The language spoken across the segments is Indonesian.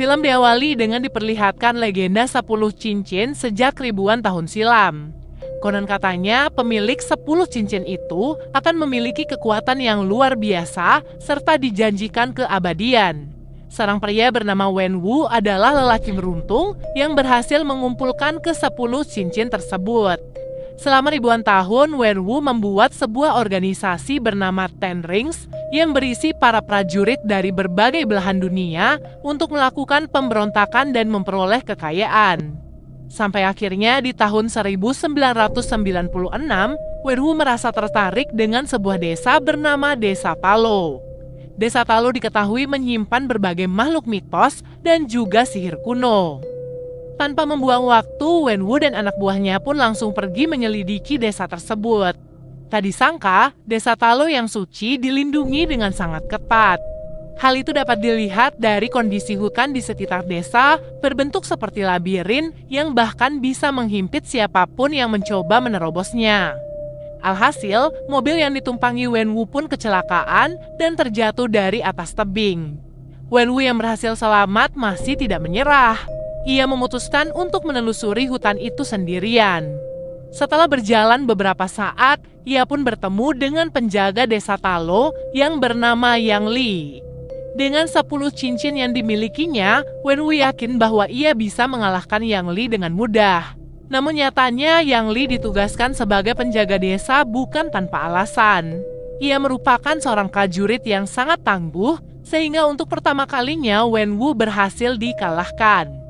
Film diawali dengan diperlihatkan legenda 10 cincin sejak ribuan tahun silam. Konon katanya pemilik 10 cincin itu akan memiliki kekuatan yang luar biasa serta dijanjikan keabadian. Seorang pria bernama Wenwu adalah lelaki beruntung yang berhasil mengumpulkan ke-10 cincin tersebut. Selama ribuan tahun, Wenwu membuat sebuah organisasi bernama Ten Rings yang berisi para prajurit dari berbagai belahan dunia untuk melakukan pemberontakan dan memperoleh kekayaan. Sampai akhirnya di tahun 1996, Wenwu merasa tertarik dengan sebuah desa bernama Desa Talo. Desa Talo diketahui menyimpan berbagai makhluk mitos dan juga sihir kuno. Tanpa membuang waktu, Wenwu dan anak buahnya pun langsung pergi menyelidiki desa tersebut. Tak disangka, Desa Talo yang suci dilindungi dengan sangat ketat. Hal itu dapat dilihat dari kondisi hutan di sekitar desa berbentuk seperti labirin yang bahkan bisa menghimpit siapapun yang mencoba menerobosnya. Alhasil, mobil yang ditumpangi Wenwu pun kecelakaan dan terjatuh dari atas tebing. Wenwu yang berhasil selamat masih tidak menyerah. Ia memutuskan untuk menelusuri hutan itu sendirian. Setelah berjalan beberapa saat, ia pun bertemu dengan penjaga desa Talo yang bernama Yang Li. Dengan 10 cincin yang dimilikinya, Wenwu yakin bahwa ia bisa mengalahkan Yang Li dengan mudah. Namun nyatanya Yang Li ditugaskan sebagai penjaga desa bukan tanpa alasan. Ia merupakan seorang prajurit yang sangat tangguh, sehingga untuk pertama kalinya Wenwu berhasil dikalahkan.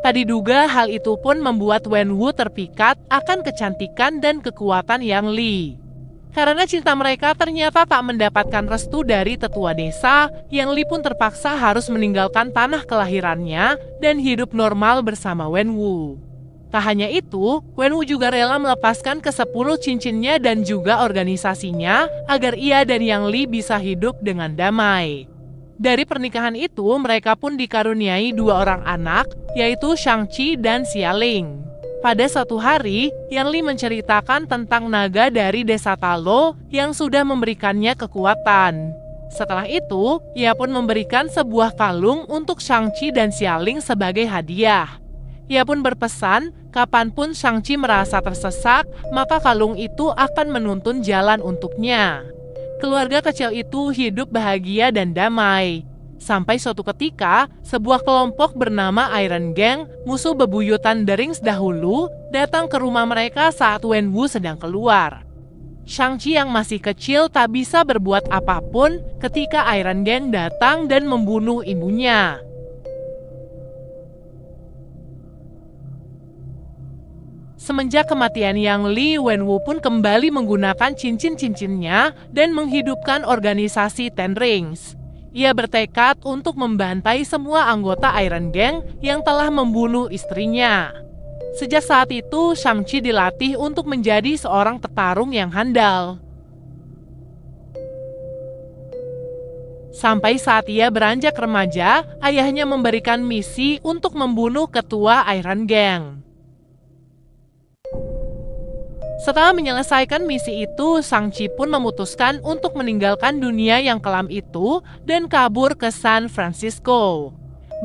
Tak diduga hal itu pun membuat Wenwu terpikat akan kecantikan dan kekuatan Yang Li. Karena cinta mereka ternyata tak mendapatkan restu dari tetua desa, Yang Li pun terpaksa harus meninggalkan tanah kelahirannya dan hidup normal bersama Wenwu. Tak hanya itu, Wenwu juga rela melepaskan ke-10 cincinnya dan juga organisasinya agar ia dan Yang Li bisa hidup dengan damai. Dari pernikahan itu, mereka pun dikaruniai 2 orang anak, yaitu Shang-Chi dan Xialing. Pada suatu hari, Yang Li menceritakan tentang naga dari desa Talo yang sudah memberikannya kekuatan. Setelah itu, ia pun memberikan sebuah kalung untuk Shang-Chi dan Xialing sebagai hadiah. Ia pun berpesan, kapanpun Shang-Chi merasa tersesat, maka kalung itu akan menuntun jalan untuknya. Keluarga kecil itu hidup bahagia dan damai. Sampai suatu ketika, sebuah kelompok bernama Iron Gang, musuh bebuyutan The Rings dahulu, datang ke rumah mereka saat Wenwu sedang keluar. Shang-Chi yang masih kecil tak bisa berbuat apapun ketika Iron Gang datang dan membunuh ibunya. Semenjak kematian Yang Li, Wenwu pun kembali menggunakan cincin-cincinnya dan menghidupkan organisasi Ten Rings. Ia bertekad untuk membantai semua anggota Iron Gang yang telah membunuh istrinya. Sejak saat itu, Shang-Chi dilatih untuk menjadi seorang petarung yang handal. Sampai saat ia beranjak remaja, ayahnya memberikan misi untuk membunuh ketua Iron Gang. Setelah menyelesaikan misi itu, Shang-Chi pun memutuskan untuk meninggalkan dunia yang kelam itu dan kabur ke San Francisco.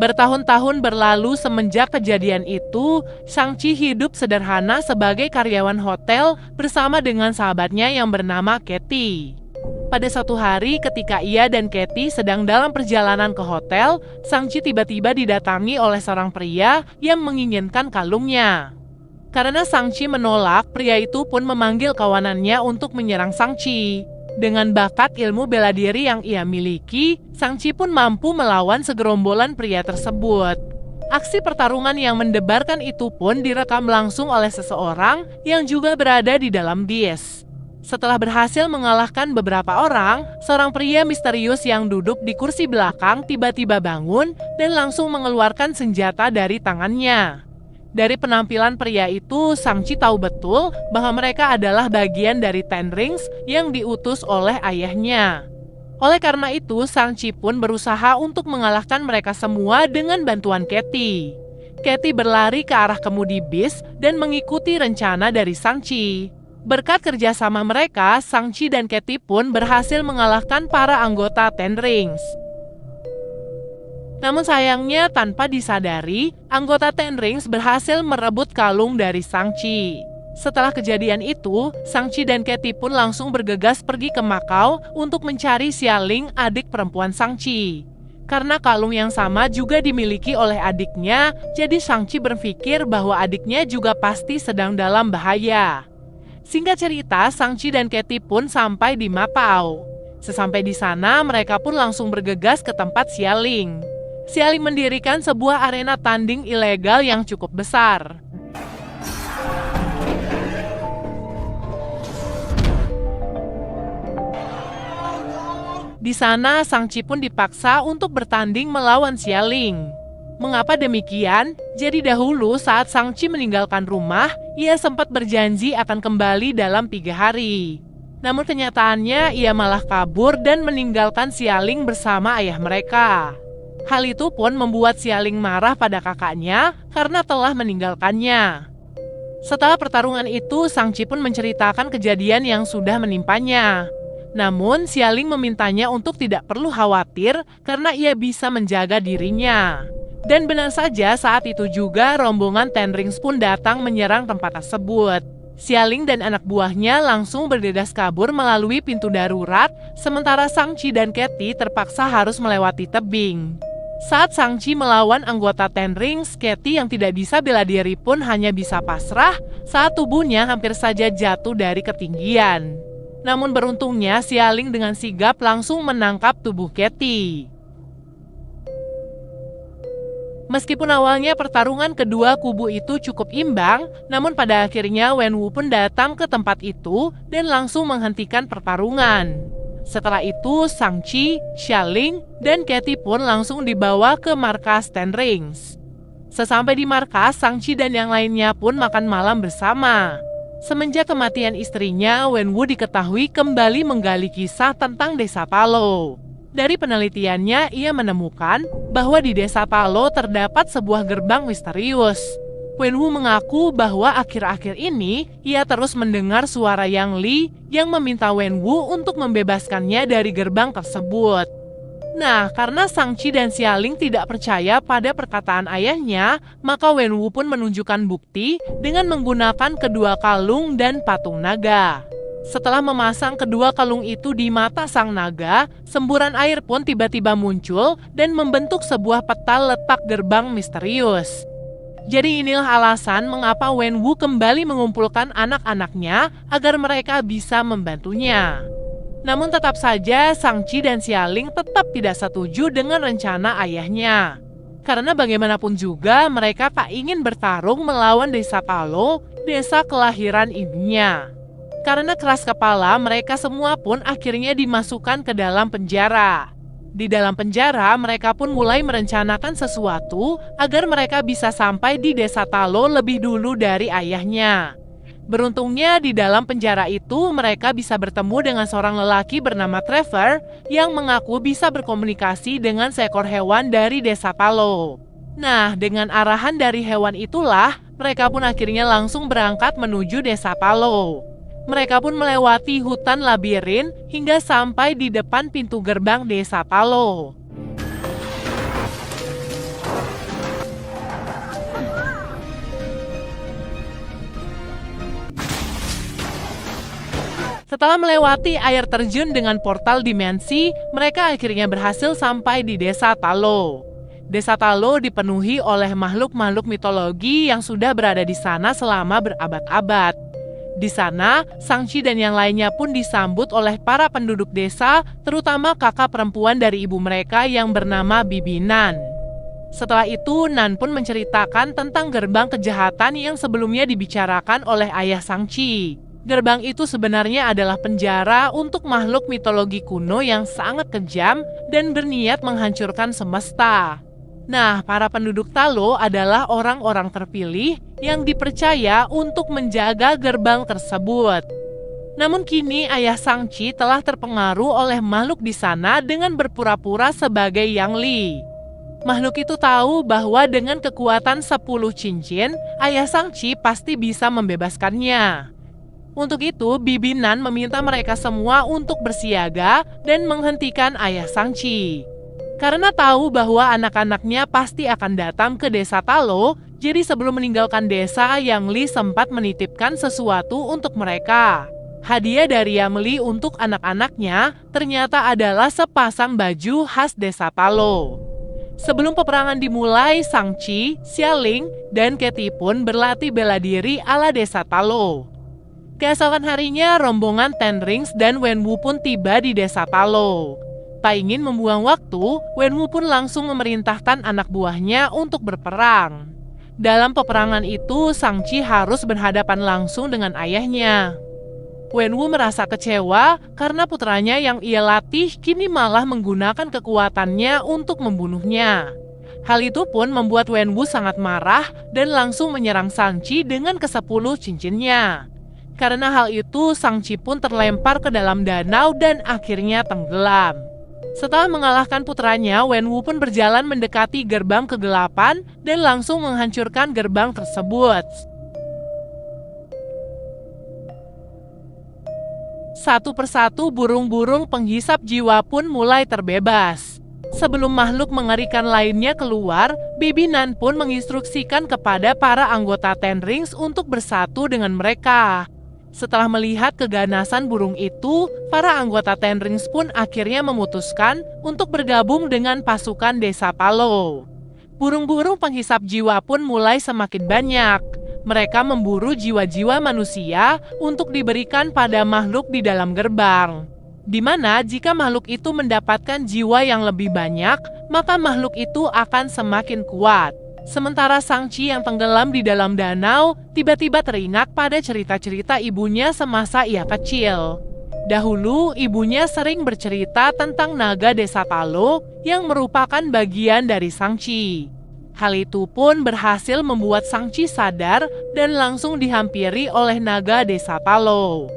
Bertahun-tahun berlalu semenjak kejadian itu, Shang-Chi hidup sederhana sebagai karyawan hotel bersama dengan sahabatnya yang bernama Katie. Pada suatu hari ketika ia dan Katie sedang dalam perjalanan ke hotel, Shang-Chi tiba-tiba didatangi oleh seorang pria yang menginginkan kalungnya. Karena Shang-Chi menolak, pria itu pun memanggil kawanannya untuk menyerang Shang-Chi. Dengan bakat ilmu bela diri yang ia miliki, Shang-Chi pun mampu melawan segerombolan pria tersebut. Aksi pertarungan yang mendebarkan itu pun direkam langsung oleh seseorang yang juga berada di dalam bis. Setelah berhasil mengalahkan beberapa orang, seorang pria misterius yang duduk di kursi belakang tiba-tiba bangun dan langsung mengeluarkan senjata dari tangannya. Dari penampilan pria itu, Shang-Chi tahu betul bahwa mereka adalah bagian dari Ten Rings yang diutus oleh ayahnya. Oleh karena itu, Shang-Chi pun berusaha untuk mengalahkan mereka semua dengan bantuan Katie. Katie berlari ke arah kemudi bis dan mengikuti rencana dari Shang-Chi. Berkat kerjasama mereka, Shang-Chi dan Katie pun berhasil mengalahkan para anggota Ten Rings. Namun sayangnya tanpa disadari, anggota Ten Rings berhasil merebut kalung dari Shang-Chi. Setelah kejadian itu, Shang-Chi dan Katie pun langsung bergegas pergi ke Macau untuk mencari Xialing, adik perempuan Shang-Chi. Karena kalung yang sama juga dimiliki oleh adiknya, jadi Shang-Chi berpikir bahwa adiknya juga pasti sedang dalam bahaya. Singkat cerita, Shang-Chi dan Katie pun sampai di Macau. Sesampai di sana, mereka pun langsung bergegas ke tempat Xialing. Xialing mendirikan sebuah arena tanding ilegal yang cukup besar. Di sana, Shang-Chi pun dipaksa untuk bertanding melawan Xialing. Mengapa demikian? Jadi dahulu saat Shang-Chi meninggalkan rumah, ia sempat berjanji akan kembali dalam 3 hari. Namun kenyataannya ia malah kabur dan meninggalkan Xialing bersama ayah mereka. Hal itu pun membuat Xialing marah pada kakaknya karena telah meninggalkannya. Setelah pertarungan itu, Shang-Chi pun menceritakan kejadian yang sudah menimpanya. Namun, Xialing memintanya untuk tidak perlu khawatir karena ia bisa menjaga dirinya. Dan benar saja saat itu juga rombongan Ten Rings pun datang menyerang tempat tersebut. Xialing dan anak buahnya langsung bergegas kabur melalui pintu darurat, sementara Shang-Chi dan Katie terpaksa harus melewati tebing. Saat Shang-Chi melawan anggota Ten Rings, Katie yang tidak bisa bela diri pun hanya bisa pasrah saat tubuhnya hampir saja jatuh dari ketinggian. Namun beruntungnya Xialing dengan sigap langsung menangkap tubuh Katie. Meskipun awalnya pertarungan kedua kubu itu cukup imbang, namun pada akhirnya Wenwu pun datang ke tempat itu dan langsung menghentikan pertarungan. Setelah itu, Shang-Chi, Xialing, dan Katie pun langsung dibawa ke markas Ten Rings. Sesampai di markas, Shang-Chi dan yang lainnya pun makan malam bersama. Semenjak kematian istrinya, Wenwu diketahui kembali menggali kisah tentang Desa Palo. Dari penelitiannya, ia menemukan bahwa di Desa Palo terdapat sebuah gerbang misterius. Wenwu mengaku bahwa akhir-akhir ini ia terus mendengar suara Yang Li yang meminta Wenwu untuk membebaskannya dari gerbang tersebut. Nah, karena Shang-Chi dan Xialing tidak percaya pada perkataan ayahnya, maka Wenwu pun menunjukkan bukti dengan menggunakan kedua kalung dan patung naga. Setelah memasang kedua kalung itu di mata sang naga, semburan air pun tiba-tiba muncul dan membentuk sebuah peta letak gerbang misterius. Jadi inilah alasan mengapa Wenwu kembali mengumpulkan anak-anaknya agar mereka bisa membantunya. Namun tetap saja Shang-Chi dan Xialing tetap tidak setuju dengan rencana ayahnya. Karena bagaimanapun juga mereka tak ingin bertarung melawan Desa Palo, desa kelahiran ibunya. Karena keras kepala, mereka semua pun akhirnya dimasukkan ke dalam penjara. Di dalam penjara, mereka pun mulai merencanakan sesuatu agar mereka bisa sampai di Desa Talo lebih dulu dari ayahnya. Beruntungnya di dalam penjara itu mereka bisa bertemu dengan seorang lelaki bernama Trevor yang mengaku bisa berkomunikasi dengan seekor hewan dari Desa Palo. Nah, dengan arahan dari hewan itulah, mereka pun akhirnya langsung berangkat menuju Desa Palo. Mereka pun melewati hutan labirin hingga sampai di depan pintu gerbang Desa Palo. Setelah melewati air terjun dengan portal dimensi, mereka akhirnya berhasil sampai di Desa Talo. Desa Talo dipenuhi oleh makhluk-makhluk mitologi yang sudah berada di sana selama berabad-abad. Di sana, Shang-Chi dan yang lainnya pun disambut oleh para penduduk desa, terutama kakak perempuan dari ibu mereka yang bernama Bibi Nan. Setelah itu, Nan pun menceritakan tentang gerbang kejahatan yang sebelumnya dibicarakan oleh ayah Shang-Chi. Gerbang itu sebenarnya adalah penjara untuk makhluk mitologi kuno yang sangat kejam dan berniat menghancurkan semesta. Nah, para penduduk Talo adalah orang-orang terpilih yang dipercaya untuk menjaga gerbang tersebut. Namun kini ayah Shang-Chi telah terpengaruh oleh makhluk di sana dengan berpura-pura sebagai Yang Li. Makhluk itu tahu bahwa dengan kekuatan 10 cincin, ayah Shang-Chi pasti bisa membebaskannya. Untuk itu, Bibi Nan meminta mereka semua untuk bersiaga dan menghentikan ayah Shang-Chi. Karena tahu bahwa anak-anaknya pasti akan datang ke desa Talo, jadi sebelum meninggalkan desa, Yang Li sempat menitipkan sesuatu untuk mereka. Hadiah dari Yang Li untuk anak-anaknya ternyata adalah sepasang baju khas desa Talo. Sebelum peperangan dimulai, Shang-Chi, Xialing, dan Katie pun berlatih bela diri ala desa Talo. Keesokan harinya, rombongan Ten Rings dan Wenwu pun tiba di desa Talo. Tak ingin membuang waktu, Wenwu pun langsung memerintahkan anak buahnya untuk berperang. Dalam peperangan itu, Shang-Chi harus berhadapan langsung dengan ayahnya. Wenwu merasa kecewa karena putranya yang ia latih kini malah menggunakan kekuatannya untuk membunuhnya. Hal itu pun membuat Wenwu sangat marah dan langsung menyerang Shang-Chi dengan ke-10 cincinnya. Karena hal itu, Shang-Chi pun terlempar ke dalam danau dan akhirnya tenggelam. Setelah mengalahkan putranya, Wenwu pun berjalan mendekati gerbang kegelapan dan langsung menghancurkan gerbang tersebut. Satu persatu burung-burung penghisap jiwa pun mulai terbebas. Sebelum makhluk mengerikan lainnya keluar, Bibi Nan pun menginstruksikan kepada para anggota Ten Rings untuk bersatu dengan mereka. Setelah melihat keganasan burung itu, para anggota Ten Rings pun akhirnya memutuskan untuk bergabung dengan pasukan desa Talo. Burung-burung penghisap jiwa pun mulai semakin banyak. Mereka memburu jiwa-jiwa manusia untuk diberikan pada makhluk di dalam gerbang. Di mana jika makhluk itu mendapatkan jiwa yang lebih banyak, maka makhluk itu akan semakin kuat. Sementara Shang-Chi yang tenggelam di dalam danau, tiba-tiba teringat pada cerita-cerita ibunya semasa ia kecil. Dahulu, ibunya sering bercerita tentang naga desa Talo yang merupakan bagian dari Shang-Chi. Hal itu pun berhasil membuat Shang-Chi sadar dan langsung dihampiri oleh naga desa Talo.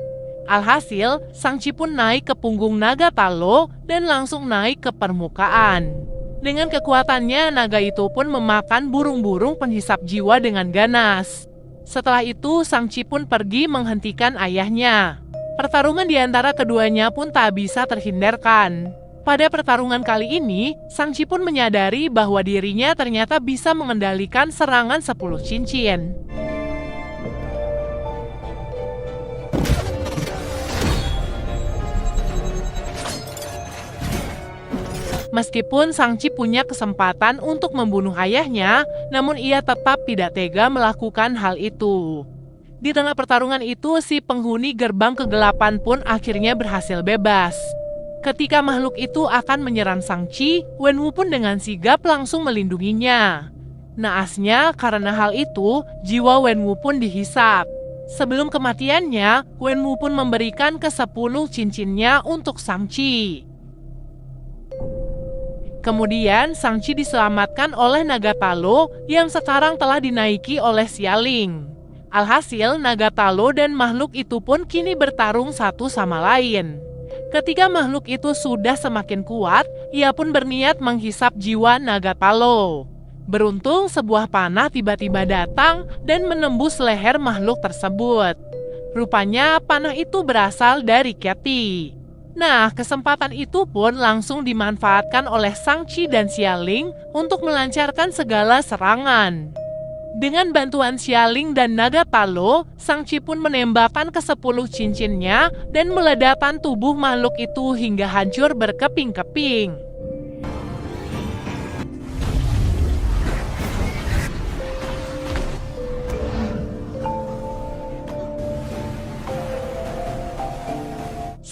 Alhasil, Shang-Chi pun naik ke punggung naga Talo dan langsung naik ke permukaan. Dengan kekuatannya, naga itu pun memakan burung-burung penghisap jiwa dengan ganas. Setelah itu, Shang-Chi pun pergi menghentikan ayahnya. Pertarungan di antara keduanya pun tak bisa terhindarkan. Pada pertarungan kali ini, Shang-Chi pun menyadari bahwa dirinya ternyata bisa mengendalikan serangan 10 cincin. Meskipun Shang-Chi punya kesempatan untuk membunuh ayahnya, namun ia tetap tidak tega melakukan hal itu. Di tengah pertarungan itu, si penghuni gerbang kegelapan pun akhirnya berhasil bebas. Ketika makhluk itu akan menyerang Shang-Chi, Wenwu pun dengan sigap langsung melindunginya. Naasnya, karena hal itu, jiwa Wenwu pun dihisap. Sebelum kematiannya, Wenwu pun memberikan ke-10 cincinnya untuk Shang-Chi. Kemudian, Shang-Chi diselamatkan oleh naga Talo yang sekarang telah dinaiki oleh Xialing. Alhasil, naga Talo dan makhluk itu pun kini bertarung satu sama lain. Ketika makhluk itu sudah semakin kuat, ia pun berniat menghisap jiwa naga Talo. Beruntung, sebuah panah tiba-tiba datang dan menembus leher makhluk tersebut. Rupanya, panah itu berasal dari Katie. Nah, kesempatan itu pun langsung dimanfaatkan oleh Shang-Chi dan Xialing untuk melancarkan segala serangan. Dengan bantuan Xialing dan naga Talo, Shang-Chi pun menembakkan ke-10 cincinnya dan meledakkan tubuh makhluk itu hingga hancur berkeping-keping.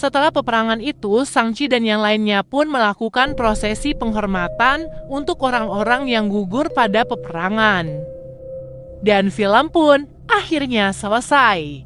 Setelah peperangan itu, Shang-Chi dan yang lainnya pun melakukan prosesi penghormatan untuk orang-orang yang gugur pada peperangan. Dan film pun akhirnya selesai.